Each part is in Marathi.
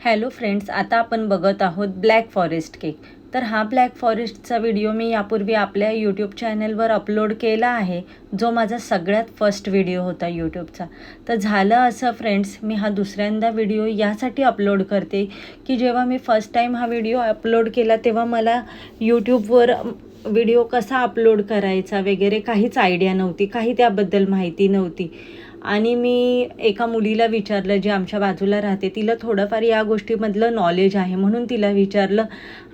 हॅलो फ्रेंड्स, आता आपण बघत आहोत ब्लॅक फॉरेस्ट केक. तर हा ब्लॅक फॉरेस्टचा व्हिडिओ मी यापूर्वी आपल्या यूट्यूब चॅनलवर अपलोड केला आहे, जो माझा सगळ्यात फर्स्ट व्हिडिओ होता यूट्यूबचा. तर झालं असं फ्रेंड्स, मी हा दुसऱ्यांदा व्हिडिओ यासाठी अपलोड करते की जेव्हा मी फर्स्ट टाईम हा व्हिडिओ अपलोड केला तेव्हा मला यूट्यूबवर व्हिडिओ कसा अपलोड करायचा वगैरे काहीच आयडिया नव्हती, काही त्याबद्दल माहिती नव्हती. आणि मी एका मुलीला विचारलं, जी आमच्या बाजूला राहते, तिला थोडंफार या गोष्टीमधलं नॉलेज आहे म्हणून तिला विचारलं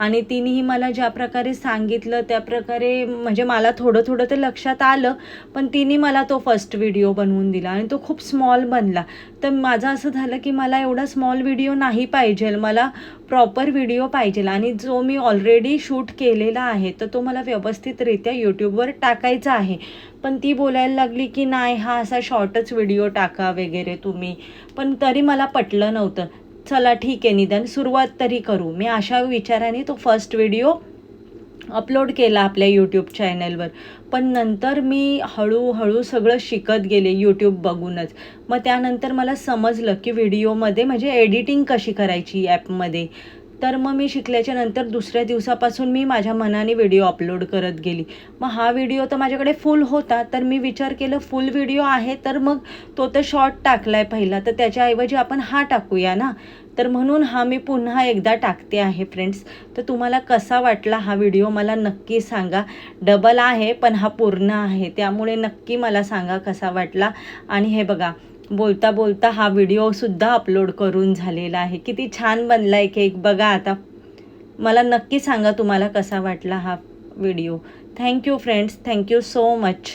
आणि तिनेही मला ज्या प्रकारे सांगितलं त्या प्रकारे म्हणजे मला थोडं थोडं ते लक्षात आलं, पण तिने मला तो फर्स्ट व्हिडिओ बनवून दिला आणि तो खूप स्मॉल बनला. तर माझं असं झालं की मला एवढा स्मॉल व्हिडिओ नाही पाहिजे, मला प्रॉपर व्हिडिओ पाहिजे आणि जो मी ऑलरेडी शूट केलेला आहे तर तो मला व्यवस्थितरित्या यूट्यूबवर टाकायचा आहे. पण ती बोलायला लागली की नाही, हा असा शॉर्टच व्हिडिओ टाका वगैरे तुम्ही. पण तरी मला पटलं नव्हतं. चला ठीक आहे, निदान सुरुवात तरी करू. मी अशा विचाराने तो फर्स्ट व्हिडिओ अपलोड केला आपल्या यूट्यूब चॅनलवर. पण नंतर मी हळूहळू सगळं शिकत गेले यूट्यूब बघूनच. मग त्यानंतर मला समजलं की व्हिडिओमध्ये म्हणजे एडिटिंग कशी करायची ॲपमध्ये. तर मग मी शिकल्याच्या नंतर दुसऱ्या दिवसापासून मी माझ्या मनाने व्हिडिओ अपलोड करत गेली. मग हा व्हिडिओ तर माझ्याकडे फुल होता, तर मी विचार केलं फुल व्हिडिओ आहे तर मग तो तर शॉर्ट टाकला आहे पहिला, तर त्याच्याऐवजी आपण हा टाकूया ना. तर म्हणून हा मी पुन्हा एकदा टाकते आहे फ्रेंड्स. तर तुम्हाला कसा वाटला हा व्हिडिओ मला नक्की सांगा. डबल आहे पण हा पूर्ण आहे, त्यामुळे नक्की मला सांगा कसा वाटला. आणि हे बघा, बोलता बोलता हा व्हिडिओसुद्धा अपलोड करून झालेला आहे. किती छान बनला आहे केक बघा. आता मला नक्की सांगा तुम्हाला कसा वाटला हा video. Thank you friends, thank you so much.